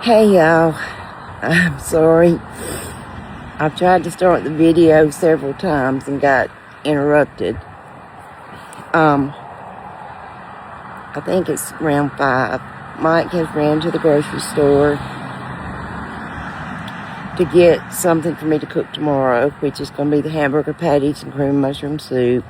Hey y'all, I'm sorry. I've tried to start the video several times and got interrupted. I think it's around 5. Mike has ran to the grocery store to get something for me to cook tomorrow, which is going to be the hamburger patties and cream mushroom soup.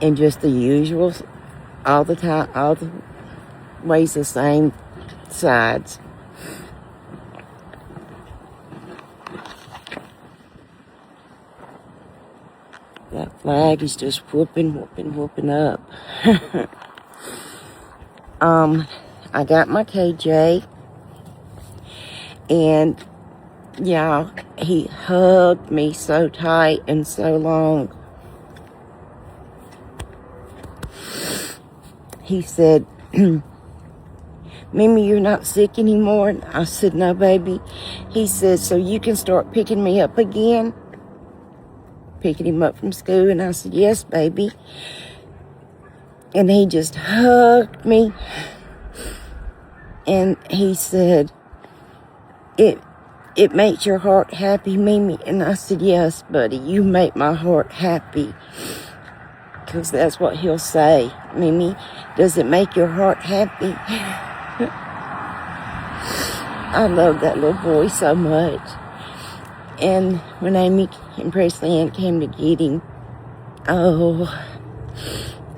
And just the usual, all the time, all the ways the same sides. That flag is just whooping up. I got my KJ, and y'all, he hugged me so tight and so long. He said, Mimi, you're not sick anymore? And I said, no, baby. He said, so you can start picking me up again? Picking him up from school, and I said, yes, baby. And he just hugged me, and he said, it makes your heart happy, Mimi. And I said, yes, buddy, you make my heart happy. Because that's what he'll say. Mimi, does it make your heart happy? I love that little boy so much. And when Amy and Presley Ann came to get him, oh,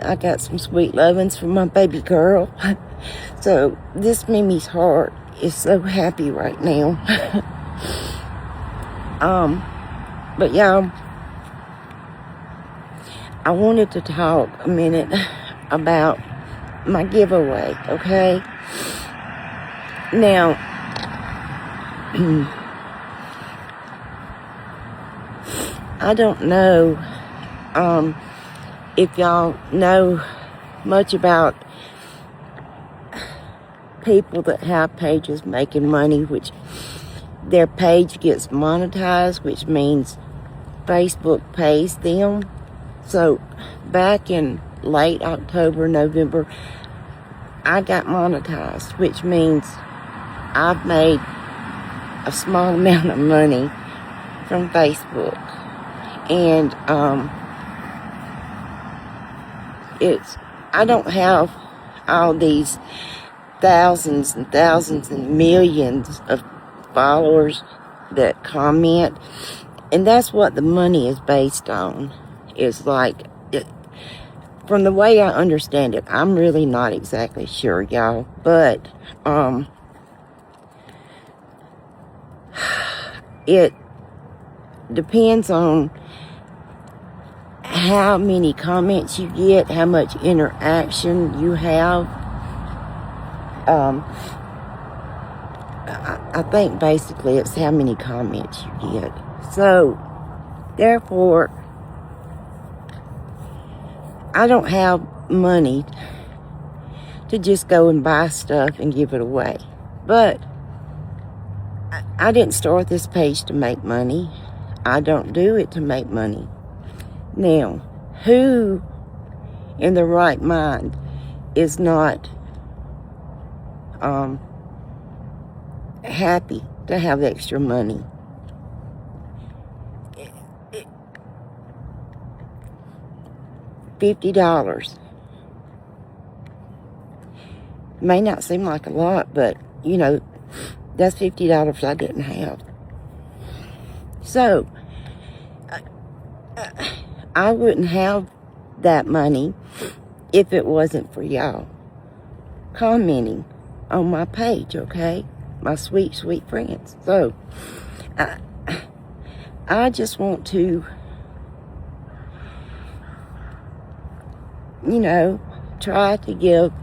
I got some sweet lovings from my baby girl. So this Mimi's heart is so happy right now. But y'all, I wanted to talk a minute about my giveaway, okay? Now, I don't know if y'all know much about people that have pages making money, which their page gets monetized, which means Facebook pays them. So back in late October, November, I got monetized, which means I've made a small amount of money from Facebook. And I don't have all these thousands and thousands and millions of followers that comment, and that's what the money is based on. Is like, from the way I understand it, I'm really not exactly sure, y'all, but it depends on how many comments you get, how much interaction you have. I think basically it's how many comments you get. So, therefore, I don't have money to just go and buy stuff and give it away. But I didn't start this page to make money. I don't do it to make money. Now, who in their right mind is not happy to have extra money? $50 may not seem like a lot, but you know, that's $50 I didn't have. So I wouldn't have that money if it wasn't for y'all commenting on my page, okay? My sweet, sweet friends. So I just want to, you know, try to give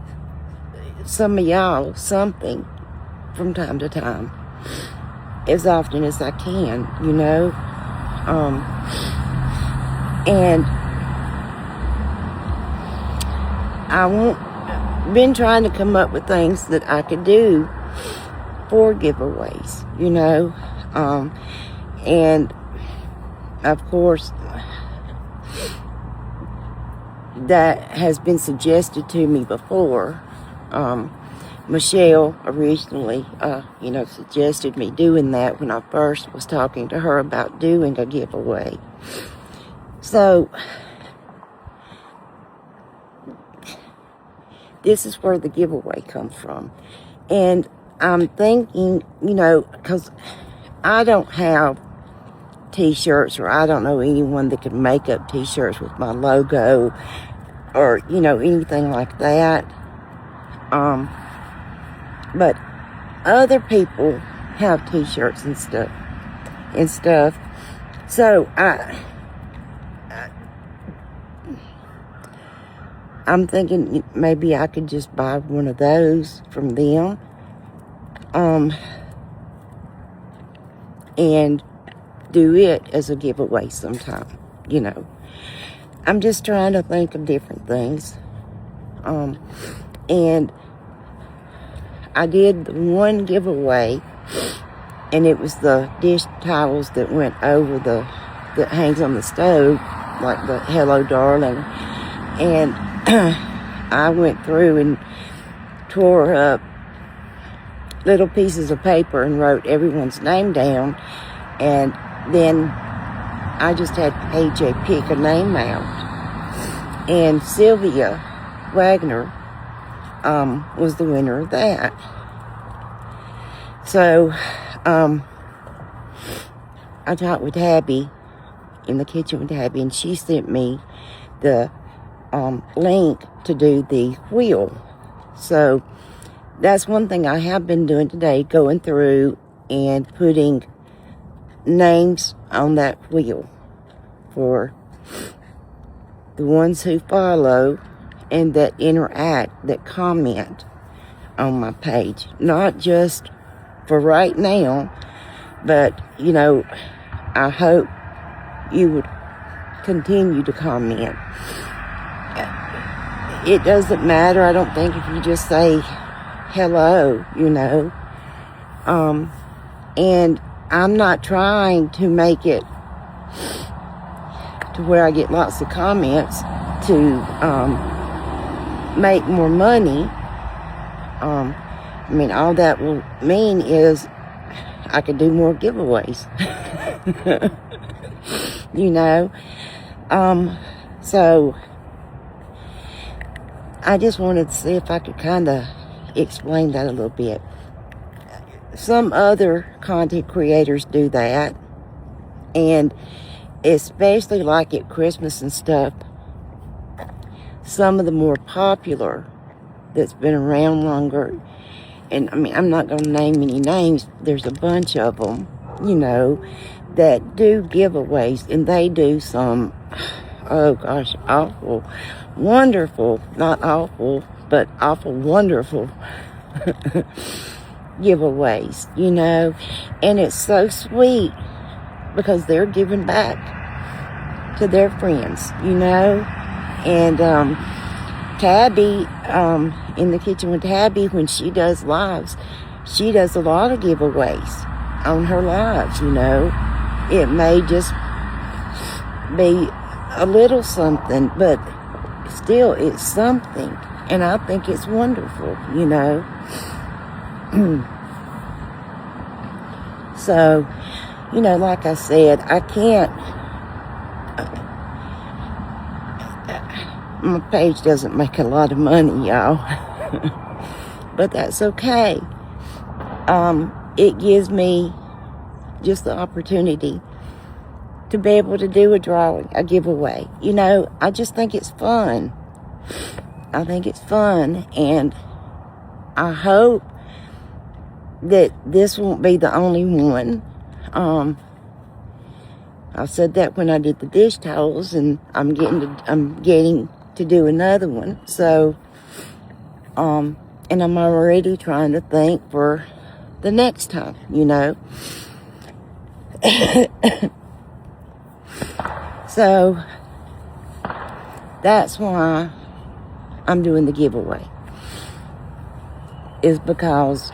some of y'all something from time to time, as often as I can, you know. And been trying to come up with things that I could do for giveaways, you know. And of course, that has been suggested to me before. Michelle originally, suggested me doing that when I first was talking to her about doing a giveaway. So, this is where the giveaway comes from. And I'm thinking, because I don't have t-shirts, or I don't know anyone that can make up t-shirts with my logo, or, anything like that. But other people have t-shirts and stuff. So I'm thinking maybe I could just buy one of those from them. And do it as a giveaway sometime, I'm just trying to think of different things. And I did one giveaway, and it was the dish towels that went over that hangs on the stove, like the Hello Darling. And I went through and tore up little pieces of paper and wrote everyone's name down, and then I just had AJ pick a name out, and Sylvia Wagner was the winner of that. So I talked with Tabby in the kitchen with Tabby, and she sent me the link to do the wheel. So that's one thing I have been doing today, going through and putting names on that wheel for the ones who follow and that interact, that comment on my page. Not just for right now, but, I hope you would continue to comment. It doesn't matter, I don't think, if you just say hello, and I'm not trying to make it to where I get lots of comments to make more money. All that will mean is I could do more giveaways. So I just wanted to see if I could kind of explain that a little bit. Some other content creators do that, and especially like at Christmas and stuff, some of the more popular that's been around longer, and I'm not going to name any names, there's a bunch of them, that do giveaways, and they do some, awful, wonderful, not awful, but awful wonderful giveaways, and it's so sweet because they're giving back to their friends, and Tabby, in the kitchen with Tabby, when she does lives, she does a lot of giveaways on her lives, It may just be a little something, but still it's something, and I think it's wonderful, So, like I said, I can't, my page doesn't make a lot of money, y'all, but that's okay. It gives me just the opportunity to be able to do a drawing, a giveaway. I just think it's fun. I think it's fun, and I hope that this won't be the only one. I said that when I did the dish towels, and I'm getting to do another one. So, and I'm already trying to think for the next time, So, that's why I'm doing the giveaway, is because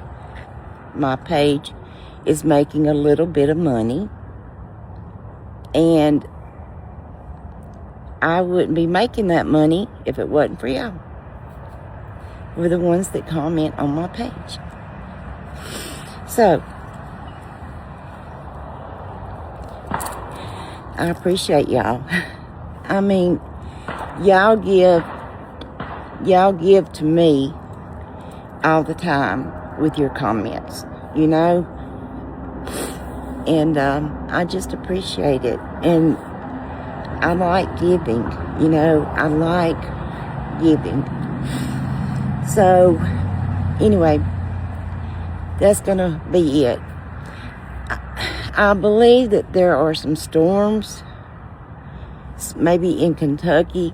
my page is making a little bit of money, and I wouldn't be making that money if it wasn't for y'all. were the ones that comment on my page. So, I appreciate y'all. I mean, y'all give to me all the time with your comments, you know? And I just appreciate it. And I like giving, you know? I like giving. So, anyway, that's gonna be it. I believe that there are some storms, maybe in Kentucky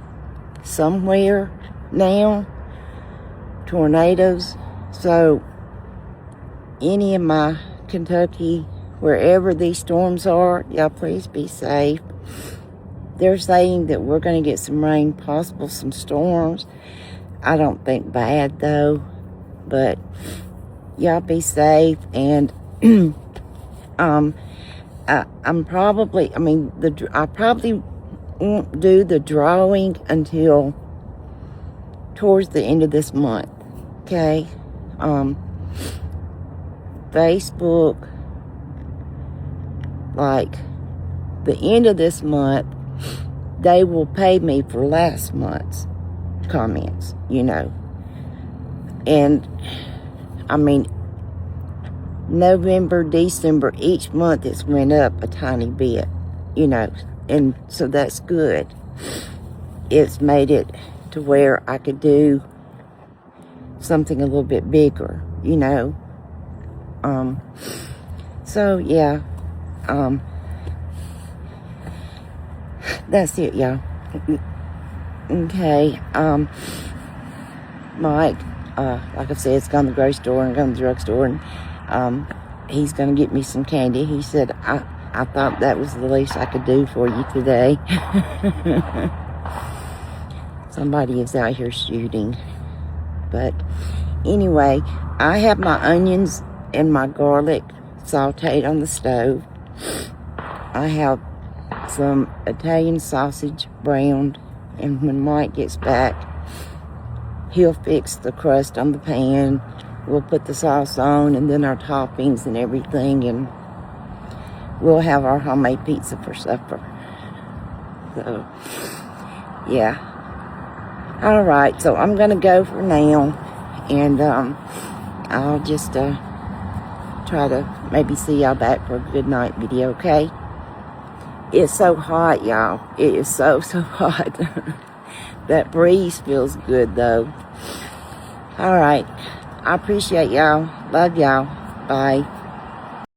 somewhere now, tornadoes. So any of my Kentucky, wherever these storms are, y'all please be safe. They're saying that we're going to get some rain, possible some storms. I don't think bad though, but y'all be safe. And I probably won't do the drawing until towards the end of this month, okay? Facebook, like the end of this month, they will pay me for last month's comments, you know. And I mean, November, December, each month it's went up a tiny bit, you know, and so that's good. It's made it to where I could do something a little bit bigger, you know. So yeah, that's it, y'all. Okay, Mike, like I said, it's gone to the grocery store and gone to the drugstore, and he's gonna get me some candy. He said, I thought that was the least I could do for you today. Somebody is out here shooting. But anyway, I have my onions and my garlic sauteed on the stove. I have some Italian sausage browned, and when Mike gets back, he'll fix the crust on the pan. We'll put the sauce on, and then our toppings and everything, and we'll have our homemade pizza for supper. So, yeah. All right, so I'm going to go for now, and I'll just try to maybe see y'all back for a good night video, okay? It's so hot, y'all. It is so hot. That breeze feels good, though. All right. I appreciate y'all. Love y'all. Bye.